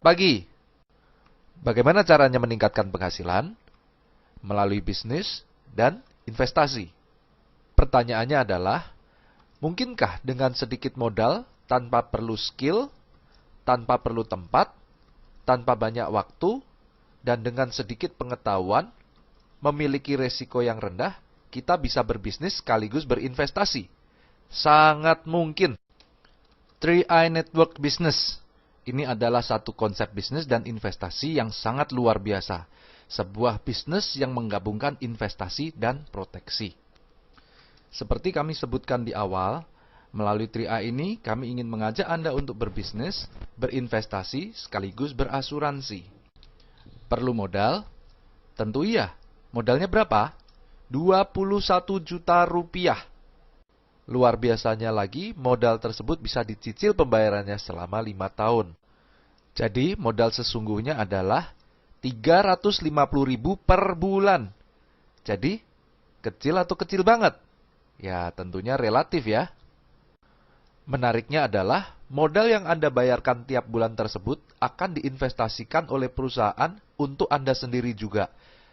pagi. Bagaimana caranya meningkatkan penghasilan? Melalui bisnis dan investasi. Pertanyaannya adalah, mungkinkah dengan sedikit modal, tanpa perlu skill, tanpa perlu tempat, tanpa banyak waktu, dan dengan sedikit pengetahuan, memiliki resiko yang rendah, kita bisa berbisnis sekaligus berinvestasi? Sangat mungkin. 3i Network Business. Ini adalah satu konsep bisnis dan investasi yang sangat luar biasa. Sebuah bisnis yang menggabungkan investasi dan proteksi. Seperti kami sebutkan di awal, melalui 3i ini kami ingin mengajak Anda untuk berbisnis, berinvestasi, sekaligus berasuransi. Perlu modal? Tentu iya. Modalnya berapa? 21 juta rupiah. Luar biasanya lagi, modal tersebut bisa dicicil pembayarannya selama 5 tahun. Jadi, modal sesungguhnya adalah 350.000 per bulan. Jadi, kecil atau kecil banget? Ya, tentunya relatif ya. Menariknya adalah, modal yang Anda bayarkan tiap bulan tersebut akan diinvestasikan oleh perusahaan untuk Anda sendiri juga.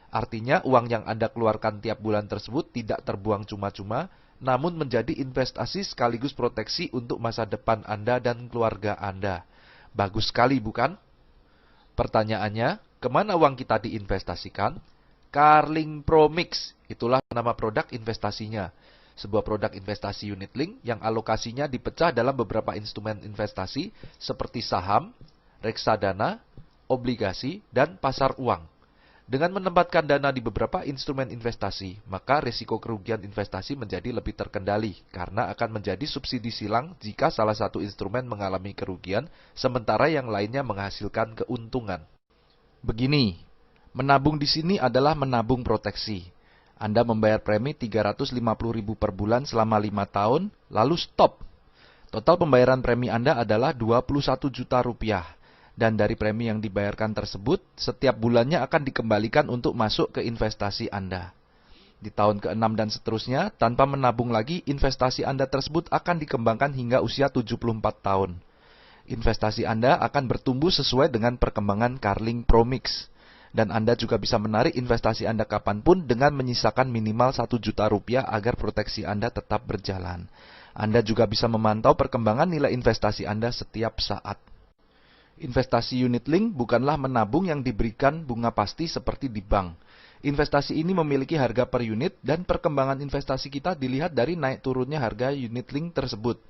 Artinya, uang yang Anda keluarkan tiap bulan tersebut tidak terbuang cuma-cuma, namun menjadi investasi sekaligus proteksi untuk masa depan Anda dan keluarga Anda. Bagus sekali, bukan? Pertanyaannya, kemana uang kita diinvestasikan? Carling Promix, itulah nama produk investasinya. Sebuah produk investasi unit link yang alokasinya dipecah dalam beberapa instrumen investasi seperti saham, reksadana, obligasi, dan pasar uang. Dengan menempatkan dana di beberapa instrumen investasi, maka risiko kerugian investasi menjadi lebih terkendali karena akan menjadi subsidi silang jika salah satu instrumen mengalami kerugian, sementara yang lainnya menghasilkan keuntungan. Begini, menabung di sini adalah menabung proteksi. Anda membayar premi 350.000 per bulan selama 5 tahun, lalu stop. Total pembayaran premi Anda adalah 21 juta rupiah. Dan dari premi yang dibayarkan tersebut, setiap bulannya akan dikembalikan untuk masuk ke investasi Anda. Di tahun ke-6 dan seterusnya, tanpa menabung lagi, investasi Anda tersebut akan dikembangkan hingga usia 74 tahun. Investasi Anda akan bertumbuh sesuai dengan perkembangan Carling Promix. Dan Anda juga bisa menarik investasi Anda kapanpun dengan menyisakan minimal 1 juta rupiah agar proteksi Anda tetap berjalan. Anda juga bisa memantau perkembangan nilai investasi Anda setiap saat. Investasi unit link bukanlah menabung yang diberikan bunga pasti seperti di bank. Investasi ini memiliki harga per unit dan perkembangan investasi kita dilihat dari naik turunnya harga unit link tersebut.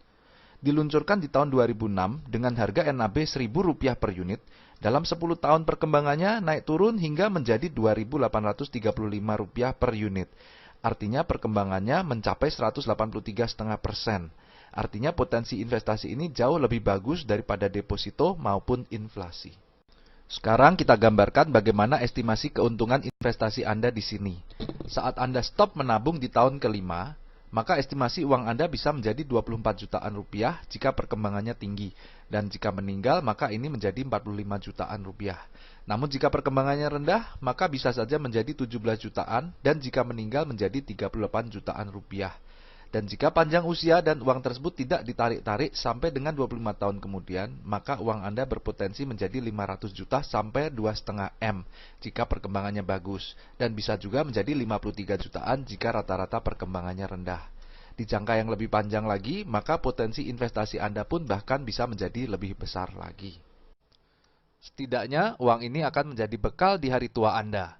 Diluncurkan di tahun 2006 dengan harga NAB Rp1.000 per unit, dalam 10 tahun perkembangannya naik turun hingga menjadi Rp2.835 per unit. Artinya perkembangannya mencapai 183,5%. Artinya potensi investasi ini jauh lebih bagus daripada deposito maupun inflasi. Sekarang kita gambarkan bagaimana estimasi keuntungan investasi Anda di sini. Saat Anda stop menabung di tahun kelima, maka estimasi uang Anda bisa menjadi 24 jutaan rupiah jika perkembangannya tinggi. Dan jika meninggal, maka ini menjadi 45 jutaan rupiah. Namun jika perkembangannya rendah, maka bisa saja menjadi 17 jutaan dan jika meninggal menjadi 38 jutaan rupiah. Dan jika panjang usia dan uang tersebut tidak ditarik-tarik sampai dengan 25 tahun kemudian, maka uang Anda berpotensi menjadi 500 juta sampai 2,5 M jika perkembangannya bagus. Dan bisa juga menjadi 53 jutaan jika rata-rata perkembangannya rendah. Di jangka yang lebih panjang lagi, maka potensi investasi Anda pun bahkan bisa menjadi lebih besar lagi. Setidaknya, uang ini akan menjadi bekal di hari tua Anda.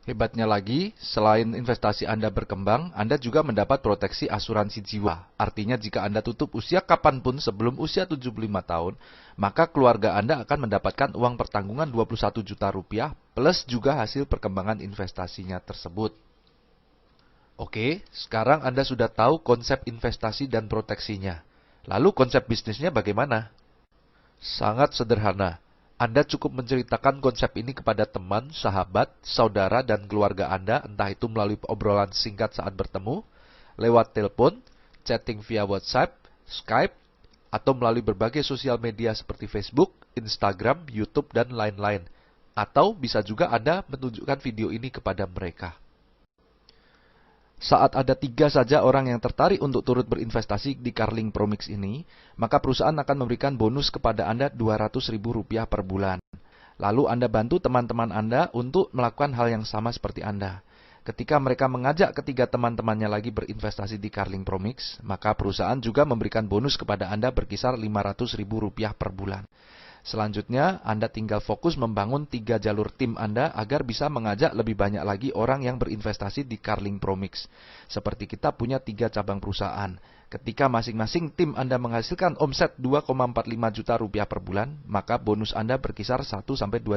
Hebatnya lagi, selain investasi Anda berkembang, Anda juga mendapat proteksi asuransi jiwa. Artinya jika Anda tutup usia kapanpun sebelum usia 75 tahun, maka keluarga Anda akan mendapatkan uang pertanggungan 21 juta rupiah plus juga hasil perkembangan investasinya tersebut. Oke, sekarang Anda sudah tahu konsep investasi dan proteksinya. Lalu konsep bisnisnya bagaimana? Sangat sederhana. Anda cukup menceritakan konsep ini kepada teman, sahabat, saudara, dan keluarga Anda, entah itu melalui obrolan singkat saat bertemu, lewat telepon, chatting via WhatsApp, Skype, atau melalui berbagai sosial media seperti Facebook, Instagram, YouTube, dan lain-lain. Atau bisa juga Anda menunjukkan video ini kepada mereka. Saat ada 3 saja orang yang tertarik untuk turut berinvestasi di Carling Promix ini, maka perusahaan akan memberikan bonus kepada Anda Rp200.000 per bulan. Lalu Anda bantu teman-teman Anda untuk melakukan hal yang sama seperti Anda. Ketika mereka mengajak ketiga teman-temannya lagi berinvestasi di Carling Promix, maka perusahaan juga memberikan bonus kepada Anda berkisar Rp500.000 per bulan. Selanjutnya, Anda tinggal fokus membangun 3 jalur tim Anda agar bisa mengajak lebih banyak lagi orang yang berinvestasi di Carling Promix. Seperti kita punya 3 cabang perusahaan. Ketika masing-masing tim Anda menghasilkan omset Rp2,45 juta per bulan, maka bonus Anda berkisar 1-2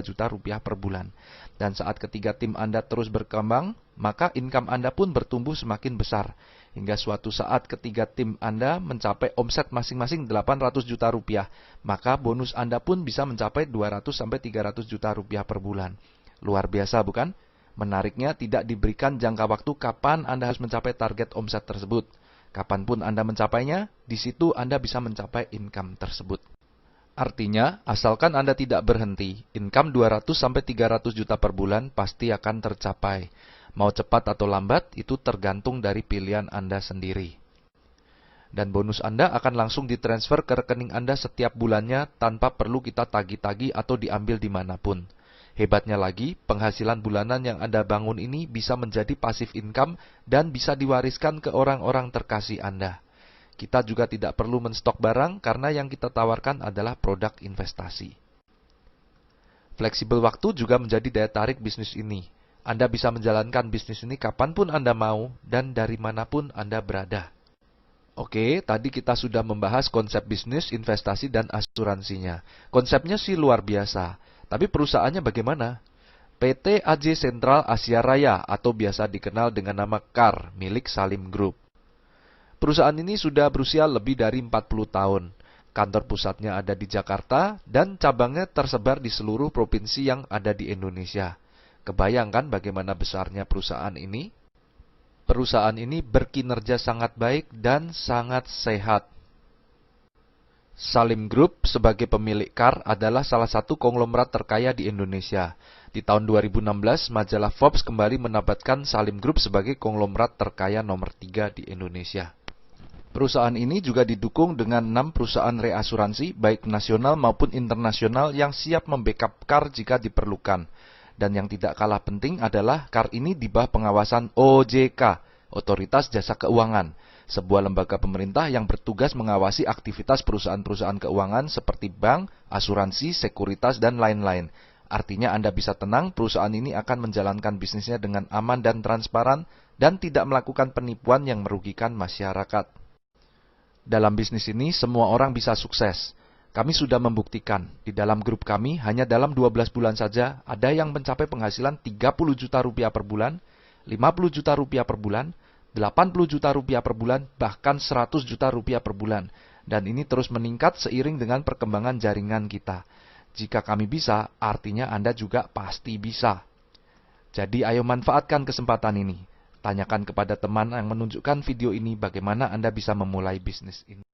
juta rupiah per bulan. Dan saat ketiga tim Anda terus berkembang, maka income Anda pun bertumbuh semakin besar. Hingga suatu saat ketiga tim Anda mencapai omset masing-masing 800 juta rupiah, maka bonus Anda pun bisa mencapai 200-300 juta rupiah per bulan. Luar biasa bukan? Menariknya tidak diberikan jangka waktu kapan Anda harus mencapai target omset tersebut. Kapanpun Anda mencapainya, di situ Anda bisa mencapai income tersebut. Artinya, asalkan Anda tidak berhenti, income 200-300 juta per bulan pasti akan tercapai. Mau cepat atau lambat, itu tergantung dari pilihan Anda sendiri. Dan bonus Anda akan langsung ditransfer ke rekening Anda setiap bulannya tanpa perlu kita tagih-tagih atau diambil dimanapun. Hebatnya lagi, penghasilan bulanan yang Anda bangun ini bisa menjadi passive income dan bisa diwariskan ke orang-orang terkasih Anda. Kita juga tidak perlu menstok barang karena yang kita tawarkan adalah produk investasi. Fleksibel waktu juga menjadi daya tarik bisnis ini. Anda bisa menjalankan bisnis ini kapanpun Anda mau dan dari manapun Anda berada. Oke, tadi kita sudah membahas konsep bisnis, investasi, dan asuransinya. Konsepnya sih luar biasa, tapi perusahaannya bagaimana? PT AJ Sentral Asia Raya atau biasa dikenal dengan nama CAR milik Salim Group. Perusahaan ini sudah berusia lebih dari 40 tahun. Kantor pusatnya ada di Jakarta dan cabangnya tersebar di seluruh provinsi yang ada di Indonesia. Kebayangkan bagaimana besarnya perusahaan ini? Perusahaan ini berkinerja sangat baik dan sangat sehat. Salim Group sebagai pemilik CAR adalah salah satu konglomerat terkaya di Indonesia. Di tahun 2016, majalah Forbes kembali menempatkan Salim Group sebagai konglomerat terkaya nomor 3 di Indonesia. Perusahaan ini juga didukung dengan 6 perusahaan reasuransi, baik nasional maupun internasional yang siap membackup CAR jika diperlukan. Dan yang tidak kalah penting adalah CAR ini di bawah pengawasan OJK, Otoritas Jasa Keuangan, sebuah lembaga pemerintah yang bertugas mengawasi aktivitas perusahaan-perusahaan keuangan seperti bank, asuransi, sekuritas, dan lain-lain. Artinya Anda bisa tenang, perusahaan ini akan menjalankan bisnisnya dengan aman dan transparan dan tidak melakukan penipuan yang merugikan masyarakat. Dalam bisnis ini, semua orang bisa sukses. Kami sudah membuktikan, di dalam grup kami hanya dalam 12 bulan saja ada yang mencapai penghasilan 30 juta rupiah per bulan, 50 juta rupiah per bulan, 80 juta rupiah per bulan, bahkan 100 juta rupiah per bulan. Dan ini terus meningkat seiring dengan perkembangan jaringan kita. Jika kami bisa, artinya Anda juga pasti bisa. Jadi ayo manfaatkan kesempatan ini. Tanyakan kepada teman yang menunjukkan video ini bagaimana Anda bisa memulai bisnis ini.